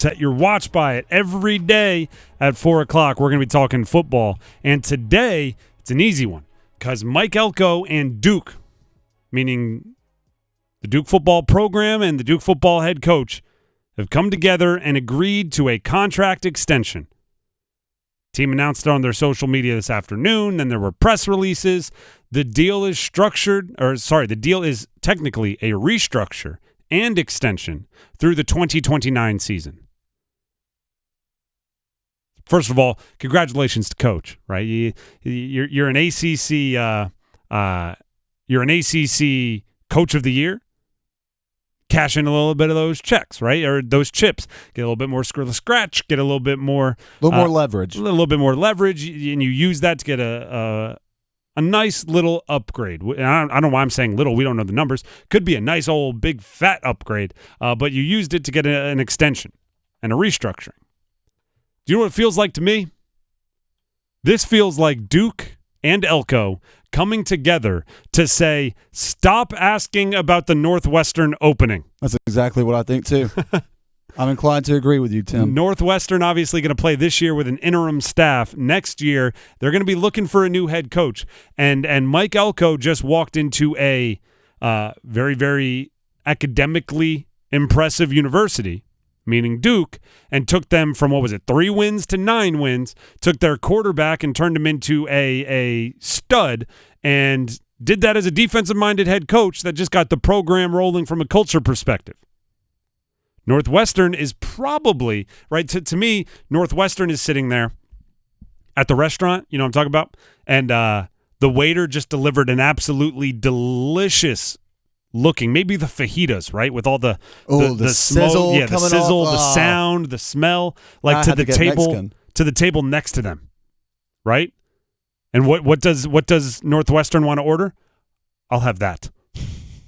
Set your watch by it. Every day at 4 o'clock, we're going to be talking football. And today, it's an easy one because Mike Elko and Duke, meaning the Duke football program and the Duke football head coach, have come together and agreed to a contract extension. Team announced it on their social media this afternoon. Then there were press releases. The deal is the deal is technically a restructure and extension through the 2029 season. First of all, congratulations to Coach. Right, you're an ACC you're an ACC Coach of the Year. Cash in a little bit of those checks, right, or those chips. Get a little bit more scratch. Get a little bit more, more leverage. A little bit more leverage, and you use that to get a nice little upgrade. I don't know why I'm saying little. We don't know the numbers. Could be a nice old big fat upgrade, but you used it to get an extension and a restructuring. Do you know what it feels like to me? This feels like Duke and Elko coming together to say, stop asking about the Northwestern opening. That's exactly what I think, too. I'm inclined to agree with you, Tim. Northwestern obviously going to play this year with an interim staff. Next year, they're going to be looking for a new head coach. And Mike Elko just walked into a very, very academically impressive university, meaning Duke, and took them from, 3 wins to 9 wins, took their quarterback and turned him into a stud, and did that as a defensive-minded head coach that just got the program rolling from a culture perspective. Northwestern is probably, right, to me, Northwestern is sitting there at the restaurant, you know what I'm talking about, and the waiter just delivered an absolutely delicious looking, maybe the fajitas, right, with all the sizzle, smoke, the sizzle, the sound, the smell, like to the table next to them, right? And what does Northwestern want to order? I'll have that,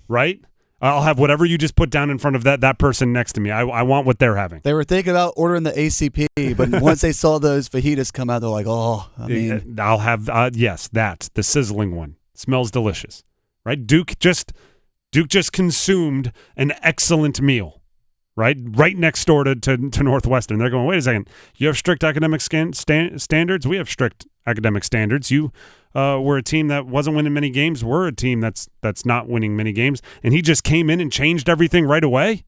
right? I'll have whatever you just put down in front of that person next to me. I want what they're having. They were thinking about ordering the ACP, but once they saw those fajitas come out, they're like, I'll have the sizzling one. Smells delicious, right? Duke just consumed an excellent meal, right next door to Northwestern. They're going, wait a second, you have strict academic standards? We have strict academic standards. You were a team that wasn't winning many games. We're a team that's not winning many games. And he just came in and changed everything right away.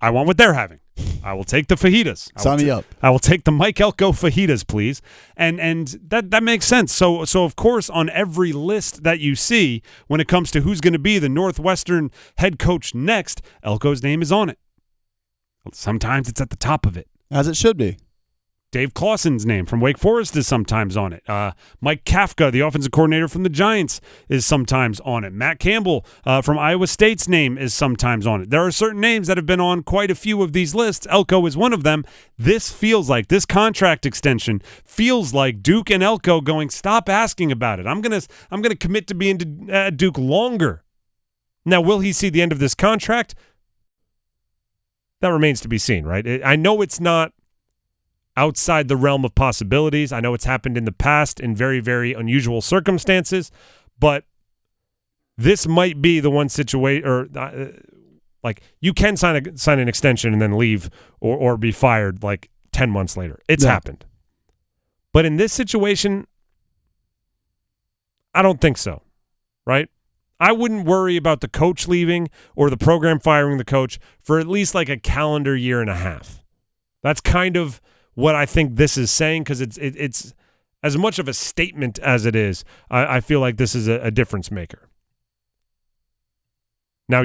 I want what they're having. I will take the fajitas. Sign me up. I will take the Mike Elko fajitas, please. And that makes sense. So of course, on every list that you see when it comes to who's going to be the Northwestern head coach next, Elko's name is on it. Sometimes it's at the top of it. As it should be. Dave Clawson's name from Wake Forest is sometimes on it. Mike Kafka, the offensive coordinator from the Giants, is sometimes on it. Matt Campbell from Iowa State's name is sometimes on it. There are certain names that have been on quite a few of these lists. Elko is one of them. This contract extension feels like Duke and Elko going, stop asking about it. I'm gonna commit to being at Duke longer. Now, will he see the end of this contract? That remains to be seen, right? I know it's not outside the realm of possibilities. I know it's happened in the past in very, very unusual circumstances, but this might be the one situation, or like you can sign an extension and then leave or be fired like 10 months later. It's happened. But in this situation, I don't think so, right? I wouldn't worry about the coach leaving or the program firing the coach for at least like a calendar year and a half. That's kind of what I think this is saying, because it's as much of a statement as it is. I feel like this is a difference maker. Now,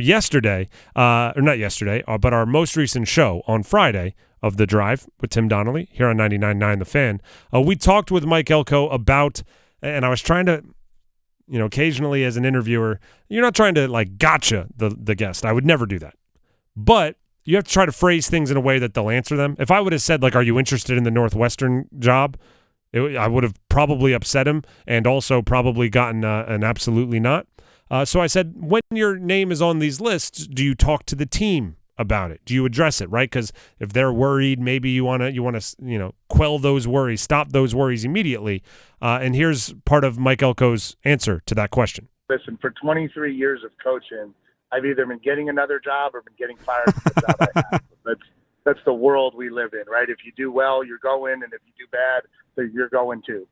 but our most recent show on Friday of The Drive with Tim Donnelly here on 99.9 The Fan, we talked with Mike Elko about, and I was trying to, occasionally as an interviewer, you're not trying to like gotcha the guest. I would never do that. But you have to try to phrase things in a way that they'll answer them. If I would have said, like, are you interested in the Northwestern job? I would have probably upset him and also probably gotten an absolutely not. So I said, when your name is on these lists, do you talk to the team about it? Do you address it, right? Because if they're worried, maybe you want to quell those worries, stop those worries immediately. And here's part of Mike Elko's answer to that question. Listen, for 23 years of coaching, I've either been getting another job or been getting fired from the job I have. the world we live in, right? If you do well, you're going, and if you do bad, then you're going too.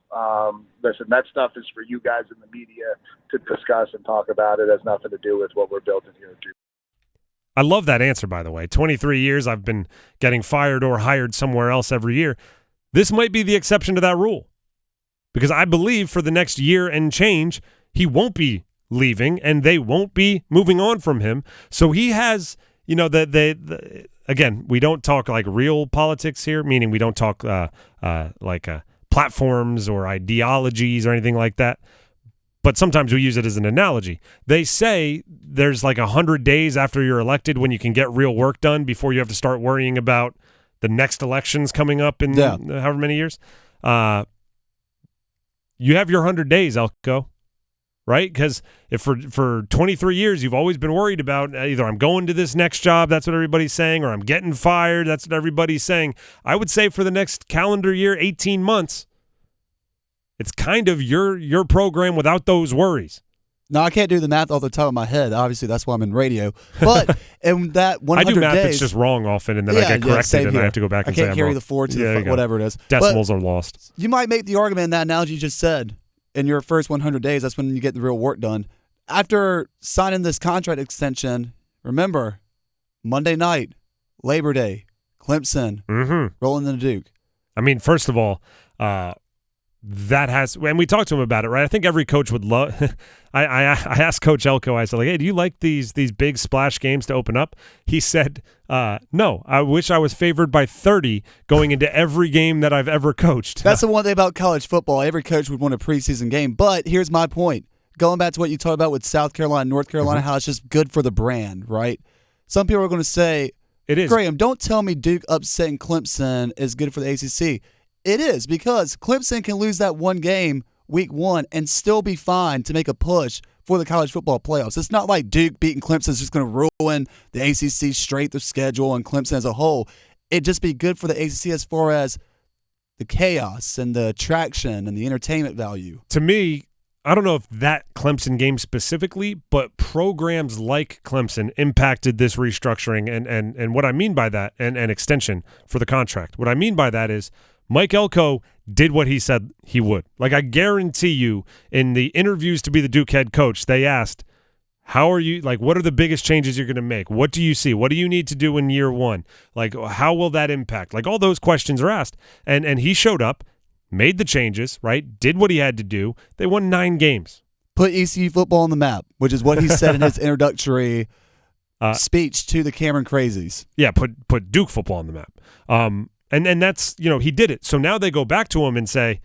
Listen, that stuff is for you guys in the media to discuss and talk about. It has nothing to do with what we're building here. I love that answer, by the way. 23 years I've been getting fired or hired somewhere else every year. This might be the exception to that rule, because I believe for the next year and change, he won't be leaving and they won't be moving on from him. So he has, you know, again, we don't talk like real politics here, meaning we don't talk platforms or ideologies or anything like that. But sometimes we use it as an analogy. They say there's like 100 days after you're elected when you can get real work done before you have to start worrying about the next elections coming up in however many years. You have your 100 days, Elko, right? Because if for 23 years you've always been worried about either I'm going to this next job, that's what everybody's saying, or I'm getting fired, that's what everybody's saying. I would say for the next calendar year, 18 months, it's kind of your program without those worries. No, I can't do the math off the top of my head. Obviously, that's why I'm in radio. But in that 100 days, I do math days, that's just wrong often, and then I get corrected, and I have to go back and say I'm wrong. I can't carry the 4 to whatever it is. Decimals are lost. You might make the argument in that analogy you just said. In your first 100 days, that's when you get the real work done. After signing this contract extension, remember, Monday night, Labor Day, Clemson, rolling in the Duke. I mean, first of all, that has, and we talked to him about it, right? I think every coach would love. I asked Coach Elko, I said, like, hey, do you like these big splash games to open up? He said, no, I wish I was favored by 30 going into every game that I've ever coached. That's the one thing about college football. Every coach would want a preseason game. But here's my point. Going back to what you talked about with South Carolina and North Carolina, how it's just good for the brand, right? Some people are going to say, it is. Graham, don't tell me Duke upsetting Clemson is good for the ACC. It is, because Clemson can lose that one game week 1 and still be fine to make a push for the college football playoffs. It's not like Duke beating Clemson is just going to ruin the ACC strength of schedule and Clemson as a whole. It'd just be good for the ACC as far as the chaos and the attraction and the entertainment value. To me, I don't know if that Clemson game specifically, but programs like Clemson impacted this restructuring and what I mean by that, and extension for the contract. What I mean by that is Mike Elko did what he said he would. Like, I guarantee you, in the interviews to be the Duke head coach, they asked, how are you, like, what are the biggest changes you're going to make? What do you see? What do you need to do in year 1? Like, how will that impact? Like, all those questions are asked. And he showed up, made the changes, right? Did what he had to do. They won 9 games. Put ECU football on the map, which is what he said in his introductory speech to the Cameron Crazies. Yeah, put Duke football on the map. And that's, you know, he did it. So now they go back to him and say,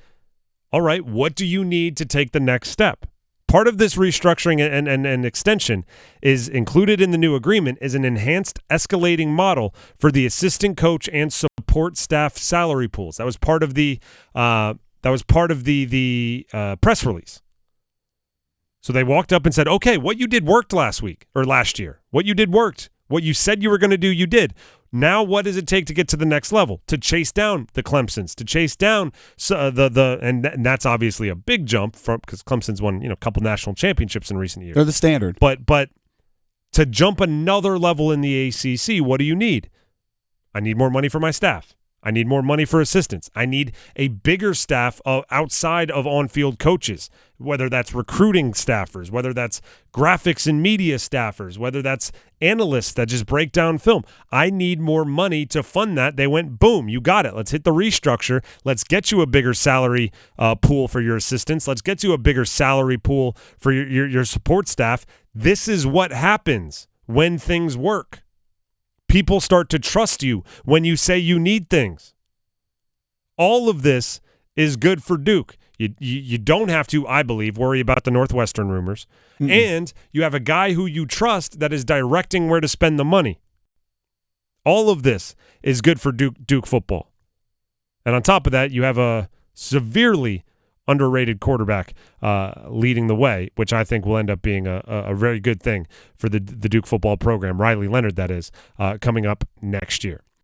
all right, what do you need to take the next step? Part of this restructuring and extension is included in the new agreement is an enhanced escalating model for the assistant coach and support staff salary pools. That was part of the press release. So they walked up and said, okay, what you did worked last year. What you did worked. What you said you were going to do, you did. Now, what does it take to get to the next level? To chase down the Clemsons, to chase down and that's obviously a big jump from, because Clemson's won a couple national championships in recent years. They're the standard. But to jump another level in the ACC, what do you need? I need more money for my staff. I need more money for assistants. I need a bigger staff outside of on-field coaches, whether that's recruiting staffers, whether that's graphics and media staffers, whether that's analysts that just break down film. I need more money to fund that. They went, boom, you got it. Let's hit the restructure. Let's get you a bigger salary pool for your assistants. Let's get you a bigger salary pool for your support staff. This is what happens when things work. People start to trust you when you say you need things. All of this is good for Duke. You don't have to, I believe, worry about the Northwestern rumors. Mm-mm. And you have a guy who you trust that is directing where to spend the money. All of this is good for Duke football. And on top of that, you have a severely underrated quarterback leading the way, which I think will end up being a very good thing for the Duke football program. Riley Leonard, that is, coming up next year.